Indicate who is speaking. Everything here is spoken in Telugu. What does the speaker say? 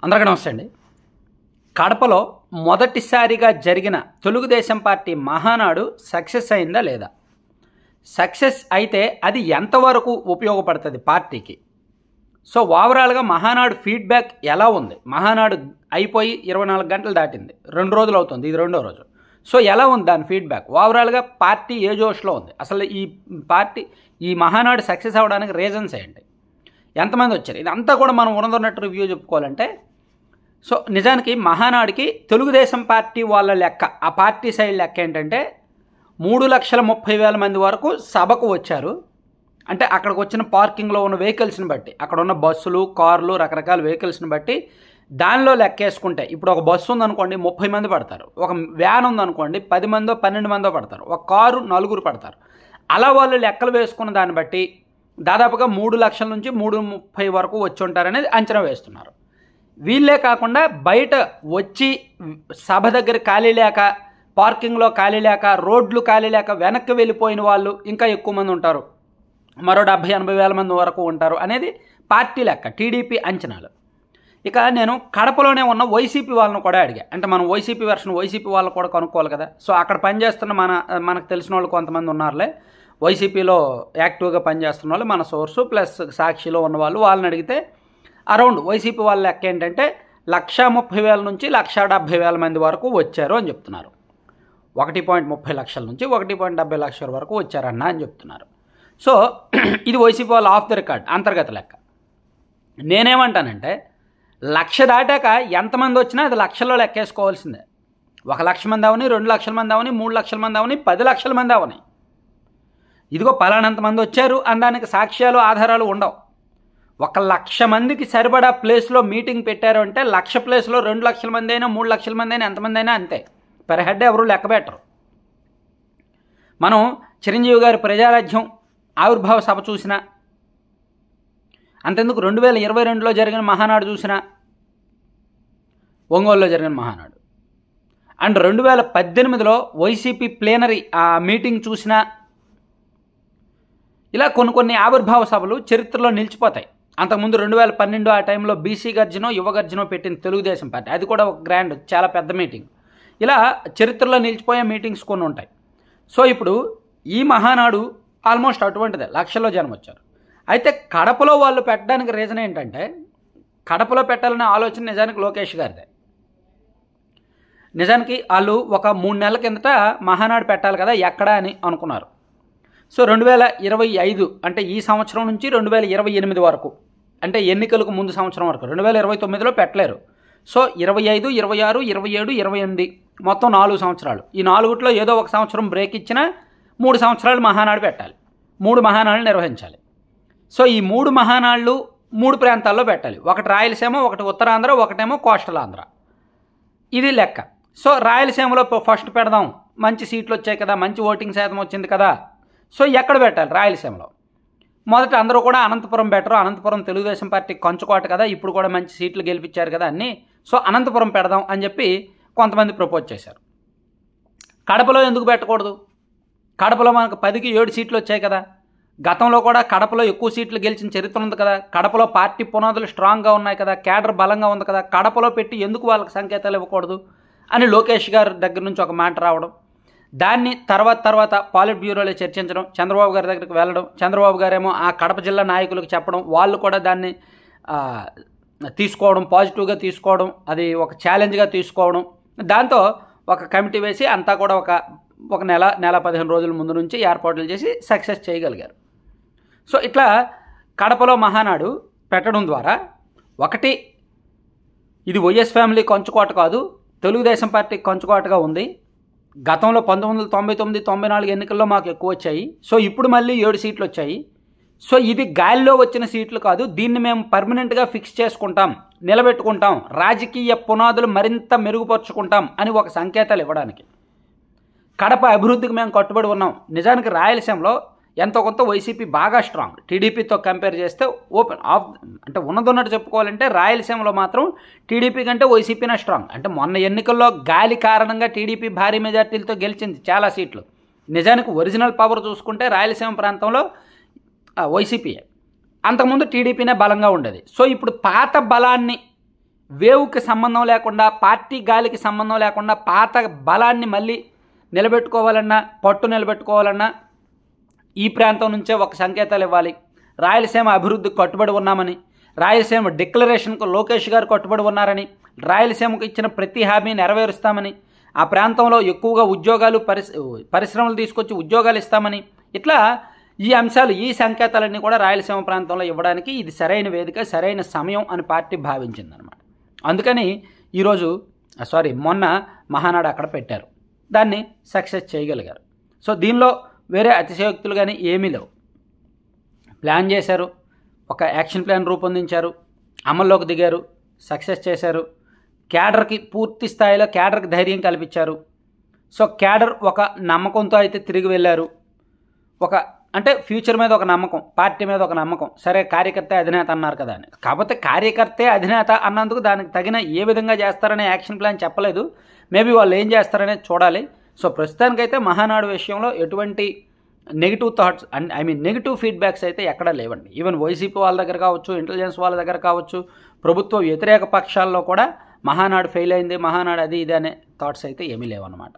Speaker 1: అందరికీ నమస్తే అండి. కడపలో మొదటిసారిగా జరిగిన తెలుగుదేశం పార్టీ మహానాడు సక్సెస్ అయిందా లేదా? సక్సెస్ అయితే అది ఎంతవరకు ఉపయోగపడుతుంది పార్టీకి? సో ఓవరాల్గా మహానాడు ఫీడ్బ్యాక్ ఎలా ఉంది? మహానాడు అయిపోయి 24 గంటలు దాటింది, 2 రోజులు అవుతుంది, ఇది 2వ రోజు. సో ఎలా ఉంది దాని ఫీడ్బ్యాక్? ఓవరాల్గా పార్టీ ఏ జోష్లో ఉంది? అసలు ఈ మహానాడు సక్సెస్ అవ్వడానికి రీజన్స్ ఏంటి? ఎంతమంది వచ్చారు? ఇదంతా కూడా మనం ఉన్నదన్నట్టు రివ్యూ చెప్పుకోవాలంటే, సో నిజానికి మహానాడుకి తెలుగుదేశం పార్టీ వాళ్ళ లెక్క, ఆ పార్టీ సైడ్ లెక్క ఏంటంటే 3,30,000 మంది వరకు సభకు వచ్చారు. అంటే అక్కడికి వచ్చిన పార్కింగ్లో ఉన్న వెహికల్స్ని బట్టి, అక్కడ ఉన్న బస్సులు, కార్లు, రకరకాల వెహికల్స్ని బట్టి దానిలో లెక్కేసుకుంటే, ఇప్పుడు ఒక బస్సు ఉందనుకోండి 30 మంది పడతారు, ఒక వ్యాన్ ఉందనుకోండి 10 మందో 12 మందో పడతారు, ఒక కారు 4 పడతారు. అలా వాళ్ళు లెక్కలు వేసుకున్న దాన్ని బట్టి దాదాపుగా 3 లక్షల నుంచి 3,30 వరకు వచ్చి ఉంటారనేది అంచనా వేస్తున్నారు. వీళ్ళే కాకుండా బయట వచ్చి సభ దగ్గర ఖాళీ లేక, పార్కింగ్లో ఖాళీ లేక, రోడ్లు ఖాళీ లేక వెనక్కి వెళ్ళిపోయిన వాళ్ళు ఇంకా ఎక్కువ మంది ఉంటారు, మరో 70-80 వేల మంది వరకు ఉంటారు అనేది పార్టీ లెక్క, టీడీపీ అంచనాలు. ఇక నేను కడపలోనే ఉన్న వైసీపీ వాళ్ళని కూడా అడిగా. అంటే మనం వైసీపీ వెర్షన్ వైసీపీ వాళ్ళని కూడా కనుక్కోవాలి కదా. సో అక్కడ పనిచేస్తున్న మనకు తెలిసిన వాళ్ళు కొంతమంది ఉన్నారులే, వైసీపీలో యాక్టివ్గా పనిచేస్తున్న వాళ్ళు, మన సోర్సు ప్లస్ సాక్షిలో ఉన్నవాళ్ళు, వాళ్ళని అడిగితే అరౌండ్ వైసీపీ వాళ్ళ లెక్క ఏంటంటే 1,30,000 నుంచి 1,70,000 మంది వరకు వచ్చారు అని చెప్తున్నారు. 1.30 లక్షల నుంచి 1.70 లక్షల వరకు వచ్చారన్న అని చెప్తున్నారు. సో ఇది వైసీపీ వాళ్ళ ఆఫ్ ద రికార్డ్ అంతర్గత లెక్క. నేనేమంటానంటే 1,00,000 దాటాక ఎంతమంది వచ్చినా అది లక్షల్లో లెక్కేసుకోవాల్సిందే. 1,00,000 మంది అవని, 2 లక్షల మంది అవని, 3 లక్షల మంది అవని, 10 లక్షల మంది అవని, ఇదిగో పలానంత మంది వచ్చారు అనడానికి సాక్ష్యాలు ఆధారాలు ఉండవు. 1,00,000 మందికి సరిపడా ప్లేస్లో మీటింగ్ పెట్టారు అంటే 1,00,000 ప్లేస్లో 2 లక్షల మంది అయినా 3 లక్షల మంది అయినా ఎంతమంది అయినా అంతే. పర్ హెడ్ ఎవరు లెక్క పెట్టరు. మనం చిరంజీవి గారి ప్రజారాజ్యం ఆవిర్భావ సభ చూసినా, అంతెందుకు 2022లో జరిగిన మహానాడు చూసినా, ఒంగోలులో జరిగిన మహానాడు, అండ్ 2018లో వైసీపీ ప్లేనరీ ఆ మీటింగ్ చూసినా, ఇలా కొన్ని ఆవిర్భావ సభలు చరిత్రలో నిలిచిపోతాయి. అంతకుముందు 2012 ఆ టైంలో బీసీ గర్జనో యువ గర్జనో పెట్టింది తెలుగుదేశం పార్టీ, అది కూడా ఒక గ్రాండ్ చాలా పెద్ద మీటింగ్. ఇలా చరిత్రలో నిలిచిపోయే మీటింగ్స్ కొన్ని ఉంటాయి. సో ఇప్పుడు ఈ మహానాడు ఆల్మోస్ట్ అటువంటిదే, లక్షల్లో జనం వచ్చారు. అయితే కడపలో వాళ్ళు పెట్టడానికి రీజన్ ఏంటంటే, కడపలో పెట్టాలనే ఆలోచన నిజానికి లోకేష్ గారిదే. నిజానికి వాళ్ళు ఒక 3 నెలల కిందట మహానాడు పెట్టాలి కదా ఎక్కడా అని అనుకున్నారు. సో 2025 అంటే ఈ సంవత్సరం నుంచి 2028 వరకు, అంటే ఎన్నికలకు ముందు సంవత్సరం వరకు, 2029లో పెట్టలేరు. సో 25, 26, 27, 28 మొత్తం 4 సంవత్సరాలు. ఈ 4లో ఏదో ఒక సంవత్సరం బ్రేక్ ఇచ్చినా 3 సంవత్సరాలు మహానాడు పెట్టాలి, 3 మహానాడులు నిర్వహించాలి. సో ఈ 3 మహానాళ్ళు 3 ప్రాంతాల్లో పెట్టాలి. ఒకటి రాయలసీమ, ఒకటి ఉత్తరాంధ్ర, ఒకటేమో కోస్టల్ ఆంధ్ర. ఇది లెక్క. సో రాయలసీమలో ఫస్ట్ పెడదాం, మంచి సీట్లు వచ్చాయి కదా, మంచి ఓటింగ్ శాతం వచ్చింది కదా. సో ఎక్కడ పెట్టాలి? రాయలసీమలో. మొదట అందరూ కూడా అనంతపురం బెటరు, అనంతపురం తెలుగుదేశం పార్టీ కంచుకోట కదా, ఇప్పుడు కూడా మంచి సీట్లు గెలిపించారు కదా అన్నీ, సో అనంతపురం పెడదాం అని చెప్పి కొంతమంది ప్రపోజ్ చేశారు. కడపలో ఎందుకు పెట్టకూడదు? కడపలో మనకు 10కి 7 సీట్లు వచ్చాయి కదా, గతంలో కూడా కడపలో ఎక్కువ సీట్లు గెలిచిన చరిత్ర ఉంది కదా, కడపలో పార్టీ పునాదులు స్ట్రాంగ్గా ఉన్నాయి కదా, క్యాడర్ బలంగా ఉంది కదా, కడపలో పెట్టి ఎందుకు వాళ్ళకి సంకేతాలు ఇవ్వకూడదు అని లోకేష్ గారి దగ్గర నుంచి ఒక మాట రావడం, దాన్ని తర్వాత పాలిట్ బ్యూరోలో చర్చించడం, చంద్రబాబు గారి దగ్గరికి వెళ్ళడం, చంద్రబాబు గారేమో ఆ కడప జిల్లా నాయకులకు చెప్పడం, వాళ్ళు కూడా దాన్ని తీసుకోవడం, పాజిటివ్గా తీసుకోవడం, అది ఒక ఛాలెంజ్గా తీసుకోవడం, దాంతో ఒక కమిటీ వేసి అంతా కూడా ఒక నెల 15 రోజుల ముందు నుంచి ఏర్పాట్లు చేసి సక్సెస్ చేయగలిగారు. సో ఇట్లా కడపలో మహానాడు పెట్టడం ద్వారా, ఒకటి ఇది వైఎస్ ఫ్యామిలీ కంచుకోట కాదు, తెలుగుదేశం పార్టీ కంచుకోటగా ఉంది. గతంలో 1999, 94 ఎన్నికల్లో మాకు ఎక్కువ వచ్చాయి. సో ఇప్పుడు మళ్ళీ 7 సీట్లు వచ్చాయి. సో ఇది గాలిలో వచ్చిన సీట్లు కాదు, దీన్ని మేము పర్మనెంట్గా ఫిక్స్ చేసుకుంటాం, నిలబెట్టుకుంటాం, రాజకీయ పునాదులు మరింత మెరుగుపరుచుకుంటాం అని ఒక సంకేతాలు ఇవ్వడానికి. కడప అభివృద్ధికి మేము కట్టుబడి ఉన్నాం. నిజానికి రాయలసీమలో ఎంతో కొంత వైసీపీ బాగా స్ట్రాంగ్, టీడీపీతో కంపేర్ చేస్తే ఓపెన్ ఆఫ్, అంటే ఉన్నదన్నట్టు చెప్పుకోవాలంటే రాయలసీమలో మాత్రం టీడీపీ కంటే వైసీపీనే స్ట్రాంగ్. అంటే మొన్న ఎన్నికల్లో గాలి కారణంగా టీడీపీ భారీ మెజార్టీలతో గెలిచింది చాలా సీట్లు. నిజానికి ఒరిజినల్ పవర్ చూసుకుంటే రాయలసీమ ప్రాంతంలో వైసీపీయే, అంతకుముందు టీడీపీనే బలంగా ఉండేది. సో ఇప్పుడు పాత బలాన్ని వేవ్కి సంబంధం లేకుండా, పార్టీ గాలికి సంబంధం లేకుండా పాత బలాన్ని మళ్ళీ నిలబెట్టుకోవాలన్నా, పట్టు నిలబెట్టుకోవాలన్నా ఈ ప్రాంతం నుంచే ఒక సంకేతాలు ఇవ్వాలి. రాయలసీమ అభివృద్ధికి కట్టుబడి ఉన్నామని, రాయలసీమ డిక్లరేషన్కు లోకేష్ గారు కట్టుబడి ఉన్నారని, రాయలసీమకు ఇచ్చిన ప్రతి హామీ నెరవేరుస్తామని, ఆ ప్రాంతంలో ఎక్కువగా ఉద్యోగాలు పరిశ్రమలు తీసుకొచ్చి ఉద్యోగాలు ఇస్తామని, ఇట్లా ఈ అంశాలు, ఈ సంకేతాలన్నీ కూడా రాయలసీమ ప్రాంతంలో ఇవ్వడానికి ఇది సరైన వేదిక, సరైన సమయం అని పార్టీ భావించిందనమాట. అందుకని మొన్న మహానాడు అక్కడ పెట్టారు, దాన్ని సక్సెస్ చేయగలిగారు. సో దీనిలో వేరే అతిశయోక్తులు కానీ ఏమీ లేవు. ప్లాన్ చేశారు, ఒక యాక్షన్ ప్లాన్ రూపొందించారు, అమల్లోకి దిగారు, సక్సెస్ చేశారు. క్యాడర్కి పూర్తి స్థాయిలో క్యాడర్కి ధైర్యం కల్పించారు. సో క్యాడర్ ఒక నమ్మకంతో అయితే తిరిగి వెళ్ళారు. అంటే ఫ్యూచర్ మీద ఒక నమ్మకం, పార్టీ మీద ఒక నమ్మకం. సరే కార్యకర్త అధినేత అన్నారు కదా అని, కాకపోతే కార్యకర్తే అధినేత అన్నందుకు దానికి తగిన ఏ విధంగా చేస్తారనే యాక్షన్ ప్లాన్ చెప్పలేదు. మేబీ వాళ్ళు ఏం చేస్తారనేది చూడాలి. సో ప్రస్తుతానికైతే మహానాడు విషయంలో ఎటువంటి నెగిటివ్ థాట్స్ నెగిటివ్ ఫీడ్బ్యాక్స్ అయితే ఎక్కడా లేవండి. ఈవెన్ వైసీపీ వాళ్ళ దగ్గర కావచ్చు, ఇంటెలిజెన్స్ వాళ్ళ దగ్గర కావచ్చు, ప్రభుత్వ వ్యతిరేక పక్షాల్లో కూడా మహానాడు ఫెయిల్ అయింది, మహానాడు అది ఇది అనే థాట్స్ అయితే ఏమీ లేవన్నమాట.